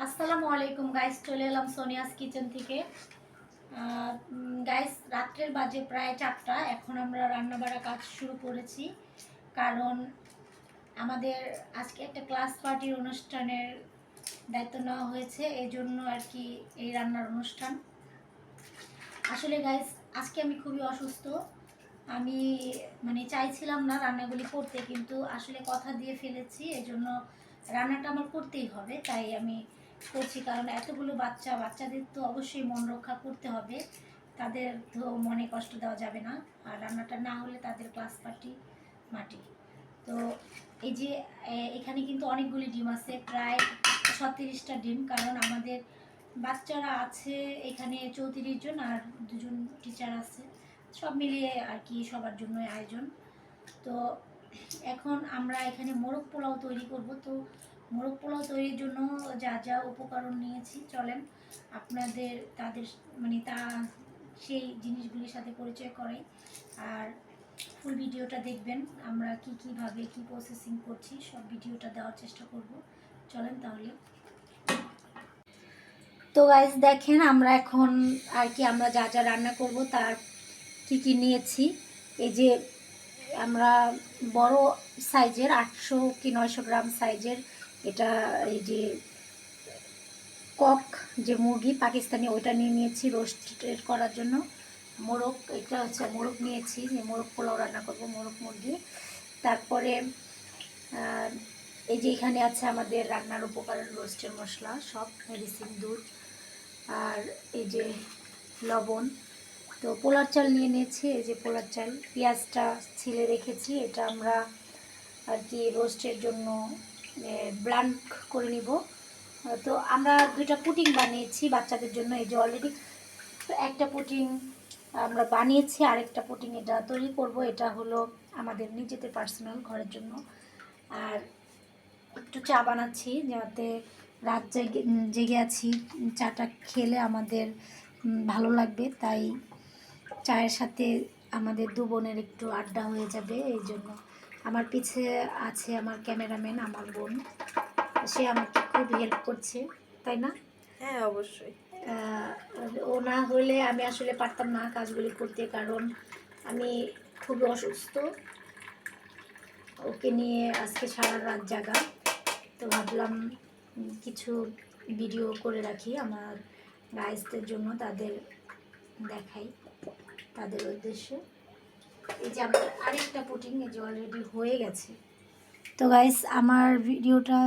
আসসালামু আলাইকুম গাইস, চলে এলাম সোনিয়াস কিচেন থেকে। গাইস, রাত্রের বাজে প্রায় 4টা। এখন আমরা রান্নাবাড়া কাজ শুরু করেছি, কারণ আমাদের আজকে একটা ক্লাস পার্টির অনুষ্ঠানের দায়িত্ব নেওয়া হয়েছে, এই জন্য আর কি এই রান্নার অনুষ্ঠান। আসলে গাইস, আজকে আমি খুবই অসুস্থ। আমি চাইছিলাম না রান্নাগুলি করতে, কিন্তু আসলে কথা দিয়ে ফেলেছি, এই জন্য রান্নাটা আমার করতেই হবে। তাই আমি করছি, কারণ এতগুলো বাচ্চাদের তো অবশ্যই মন রক্ষা করতে হবে, তাদের তো মনে কষ্ট দেওয়া যাবে না। আর রান্নাটা না হলে তাদের ক্লাস পার্টি মাটি। তো এই যে এখানে কিন্তু অনেকগুলি ডিম আছে, প্রায় 36টা ডিম, কারণ আমাদের বাচ্চারা আছে এখানে 34 জন, আর 2জন টিচার আছে, সব মিলিয়ে আর কি সবার জন্যই আয়োজন। তো এখন আমরা এখানে মোরগ পোলাও তৈরি করব। তো মোরগ পোলাও তৈরির জন্য যা যা উপকরণ নিয়েছি, চলেন আপনাদের তাদের তা সেই জিনিসগুলির সাথে পরিচয় করাই। আর ফুল ভিডিওটা দেখবেন, আমরা কীভাবে কী প্রসেসিং করছি, সব ভিডিওটা দেওয়ার চেষ্টা করব। চলেন তাহলে। তো গাইস দেখেন, আমরা এখন আর কি আমরা যা যা রান্না করব তার কি নিয়েছি। এই যে আমরা বড় সাইজের 800 কি 900 গ্রাম সাইজের এটা, এই যে কক যে মুরগি পাকিস্তানি, ওইটা নিয়েছি রোস্টেড করার জন্য। মোরগ, এটা হচ্ছে মোরগ নিয়েছি, যে মোরগ পোলাও রান্না করব, মোরগ মুরগি। তারপরে এই যে এখানে আছে আমাদের রান্নার উপকরণ, রোস্টের মশলা সব, মেডিসিন, দুধ, আর এই যে লবণ। তো পোলার চাল নিয়ে নিয়েছি, এই যে পোলার চাল, পেঁয়াজটা ছিলে রেখেছি, এটা আমরা আর কি রোস্টের জন্য ব্লান্ড করে নিব। তো আমরা 2টা পুডিং বানিয়েছি বাচ্চাদের জন্য। এই যে অলরেডি একটা পুডিং আমরা বানিয়েছি, আরেকটা পুডিং এটা তৈরি করব। এটা হলো আমাদের নিজেদের পার্সোনাল ঘরের জন্য। আর একটু চা বানাচ্ছি, যাতে রাত জেগে আছি, চাটা খেলে আমাদের ভালো লাগবে, তাই চায়ের সাথে আমাদের দু বোনের একটু আড্ডা হয়ে যাবে। এই জন্য আমার পিছে আছে আমার ক্যামেরাম্যান, আমার বোন, সে আমাকে খুব হেল্প করছে, তাই না? হ্যাঁ, অবশ্যই। ও না হলে আমি আসলে পারতাম না কাজগুলি করতে, কারণ আমি খুবই অসুস্থ। ওকে নিয়ে আজকে সারা রাত জাগা। তো ভাবলাম কিছু ভিডিও করে রাখি আমার গাইজদের জন্য, তাদের দেখাই, তাদের উদ্দেশ্যে। এই যে আমার আরেকটা পুটিং, এই যে অলরেডি হয়ে গেছে। তো গাইস, আমার ভিডিওটা